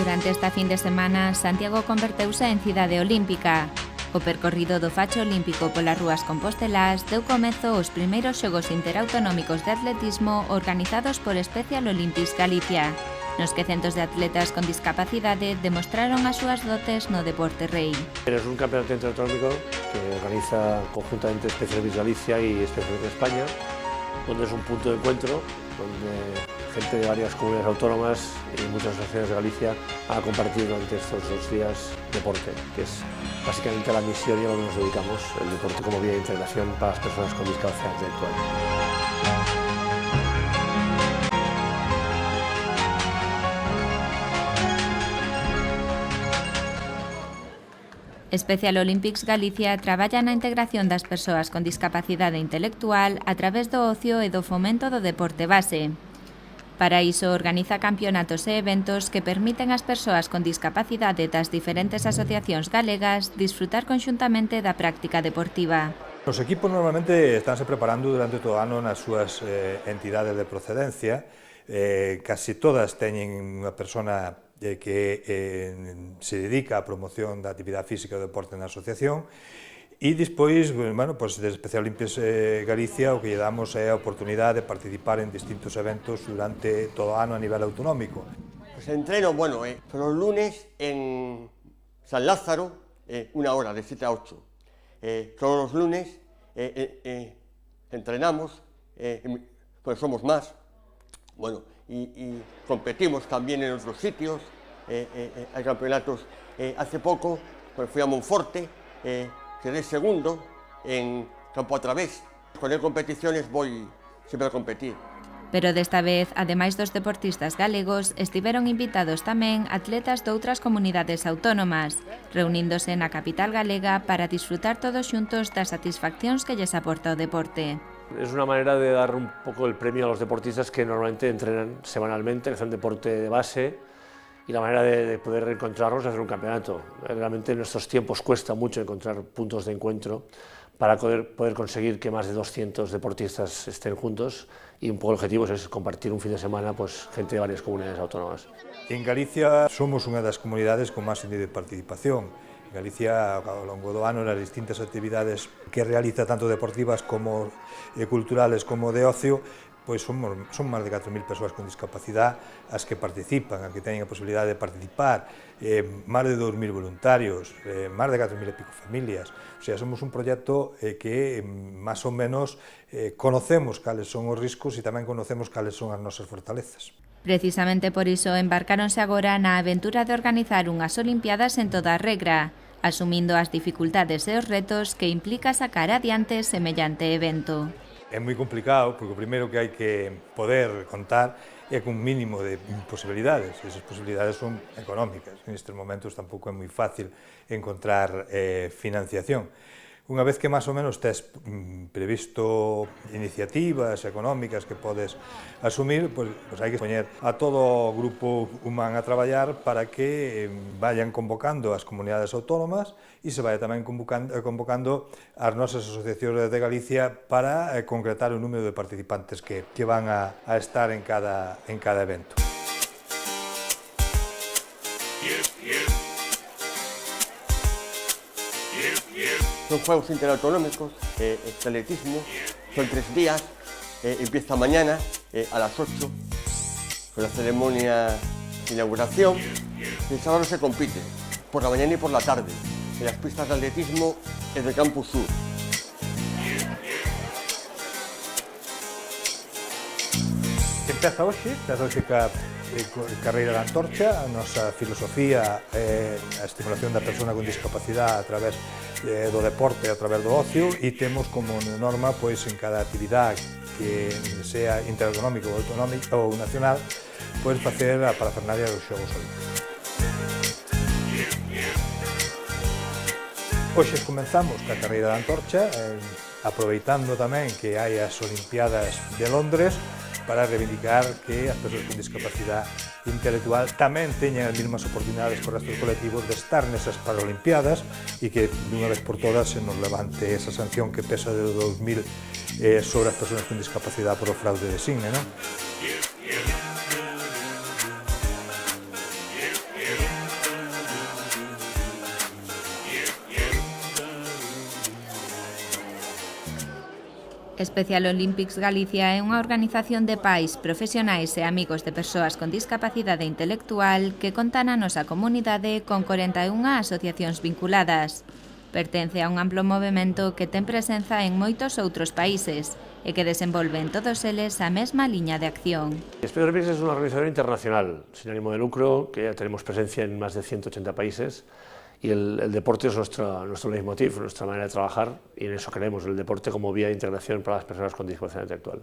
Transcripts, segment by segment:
Durante esta fin de semana, Santiago converteuse en cidade olímpica. O percorrido do facho olímpico polas rúas compostelás deu comezo aos primeiros xogos interautonómicos de atletismo organizados por Special Olympics Galicia, nos que centos de atletas con discapacidade demostraron as súas dotes no deporte rei. Es un campeonato interautonómico que organiza conjuntamente Special Olympics Galicia y Special Olympics España, donde es un punto de encuentro donde gente de varias comunidades autónomas y muchas asociaciones de Galicia ha compartido durante estos 2 días deporte, que es básicamente la misión y a lo que nos dedicamos, el deporte como vía de integración para las personas con discapacidad intelectual. Special Olympics Galicia traballa na integración das persoas con discapacidade intelectual a través do ocio e do fomento do deporte base. Para iso organiza campeonatos e eventos que permiten ás persoas con discapacidade das diferentes asociacións galegas disfrutar conxuntamente da práctica deportiva. Os equipos normalmente estánse preparando durante todo o ano nas súas entidades de procedencia. Casi todas teñen unha persona que se dedica á promoción da actividade física e do deporte na asociación. E despois, bueno, pues, de Special Olympics Galicia o que lle damos é a oportunidade de participar en distintos eventos durante todo o ano a nivel autonómico. Pues entreno, bueno, los lunes en San Lázaro, 1 hora, de 7 a 8. Todos los lunes entrenamos, pues somos más, bueno, y competimos también en otros sitios, hay campeonatos. Hace poco pues fui a Monforte, quedé segundo en campo a través. Cuando hay competiciones voy siempre a competir. Pero desta vez, ademais dos deportistas galegos, estiveron invitados tamén atletas de outras comunidades autónomas, reuníndose na capital galega para disfrutar todos xuntos das satisfaccións que lles aporta o deporte. Es una manera de dar un poco el premio a los deportistas que normalmente entrenan semanalmente, que hacen deporte de base, y la manera de poder reencontrarnos es hacer un campeonato. Realmente en estos tiempos cuesta mucho encontrar puntos de encuentro para poder conseguir que más de 200 deportistas estén juntos, y un poco el objetivo es compartir un fin de semana pues, gente de varias comunidades autónomas. En Galicia somos unha das comunidades con máis índice de participación. En Galicia, ao longo do ano, nas distintas actividades que realiza tanto deportivas como culturales como de ocio, pois son máis de 4.000 persoas con discapacidade as que participan, as que teñen a posibilidade de participar, máis de 2.000 voluntarios, máis de 4.000 e pico familias. O sea, somos un proxecto que máis ou menos conocemos cales son os riscos e tamén conocemos cales son as nosas fortalezas. Precisamente por iso embarcáronse agora na aventura de organizar unhas Olimpiadas en toda regra, asumindo as dificultades e os retos que implica sacar adiante semellante evento. É moi complicado, porque o primeiro que hai que poder contar é cun mínimo de posibilidades, e esas posibilidades son económicas. En estes momentos tampouco é moi fácil encontrar financiación. Unha vez que máis ou menos tes previsto iniciativas económicas que podes asumir, pois hai que poñer a todo o grupo humano a traballar para que vayan convocando as comunidades autónomas e se vaya tamén convocando as nosas asociacións de Galicia para concretar o número de participantes que van a estar en cada evento. Son juegos interautonómicos, atletismo, son 3 días, empieza mañana a las 8 con la ceremonia de inauguración. El sábado se compite por la mañana y por la tarde en las pistas de atletismo en el Campus Sur. Empeza hoxe ca Carreira da Antorcha. A nosa filosofía é a estimulación da persona con discapacidade a través do deporte, a través do ocio, e temos como norma, pois, en cada actividade que sea interautonómico ou autonómico ou nacional, pois facer a parafernalia dos Xogos Olímpicos. Hoxe comenzamos ca Carreira da Antorcha, aproveitando tamén que hai as Olimpiadas de Londres, para reivindicar que as persoas con discapacidade intelectual tamén teñan as mesmas oportunidades que os restos colectivos de estar nesas Paralimpiadas e que dunha vez por todas se nos levante esa sanción que pesa de 2000 sobre as persoas con discapacidade por o fraude de Signe, non? Special Olympics Galicia é unha organización de pais, profesionais e amigos de persoas con discapacidade intelectual que conta na nosa comunidade con 41 asociacións vinculadas. Pertence a un amplo movemento que ten presenza en moitos outros países e que desenvolven todos eles a mesma liña de acción. Special Olympics es una organización internacional, sin ánimo de lucro, que ya tenemos presencia en más de 180 países. Y el deporte es nuestro leitmotiv, nuestra manera de trabajar, y en eso creemos, el deporte como vía de integración para las personas con discapacidad intelectual.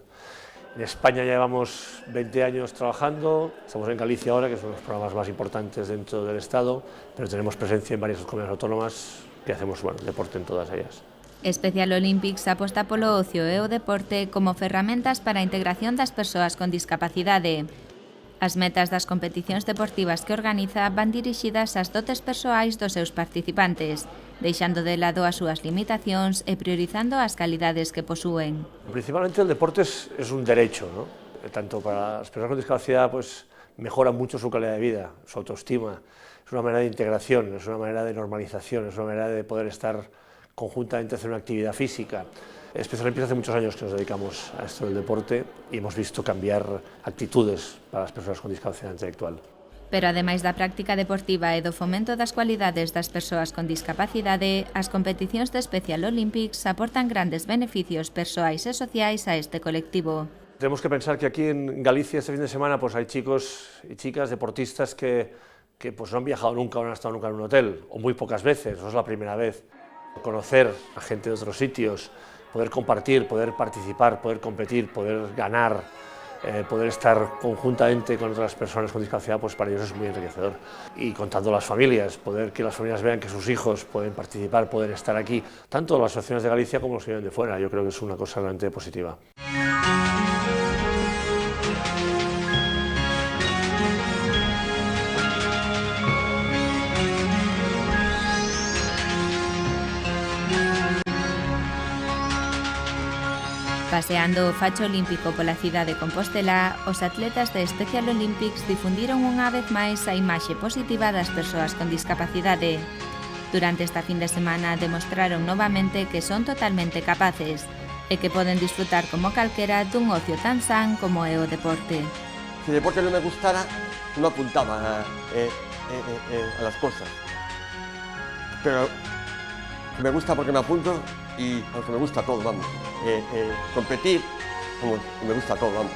En España ya llevamos 20 años trabajando, estamos en Galicia ahora, que es uno de los programas más importantes dentro del Estado, pero tenemos presencia en varias comunidades autónomas que hacemos deporte en todas ellas. Special Olympics aposta polo ocio e o deporte como ferramentas para a integración das persoas con discapacidade. As metas das competicións deportivas que organiza van dirixidas ás dotes persoais dos seus participantes, deixando de lado as súas limitacións e priorizando as calidades que posúen. Principalmente el deporte es un derecho, ¿no? Tanto para las personas con discapacidad pues mejora mucho su calidad de vida, su autoestima, es una manera de integración, es una manera de normalización, es una manera de poder estar conjuntamente, hacer una actividad física. Especialmente hace muchos años que nos dedicamos a esto del deporte y hemos visto cambiar actitudes para las personas con discapacidad intelectual. Pero ademais da práctica deportiva e do fomento das cualidades das persoas con discapacidade, as competicións de Special Olympics aportan grandes beneficios persoais e sociais a este colectivo. Tenemos que pensar que aquí en Galicia este fin de semana pues hay chicos y chicas deportistas que pues no han viajado nunca o no han estado nunca en un hotel, o muy pocas veces, no es la primera vez. Conocer a gente de otros sitios, poder compartir, poder participar, poder competir, poder ganar, poder estar conjuntamente con otras personas con discapacidad, pues para ellos es muy enriquecedor. Y contando las familias, poder que las familias vean que sus hijos pueden participar, pueden estar aquí, tanto las asociaciones de Galicia como los que vienen de fuera, yo creo que es una cosa realmente positiva. Paseando o facho olímpico pola cidade de Compostela, os atletas de Special Olympics difundiron unha vez máis a imaxe positiva das persoas con discapacidade. Durante esta fin de semana demostraron novamente que son totalmente capaces e que poden disfrutar como calquera dun ocio tan san como é o deporte. Si el deporte no me gustara, no apuntaba a las cosas. Pero me gusta porque me apunto y aunque me gusta todo, vamos. Competir, como me gusta todo, vamos.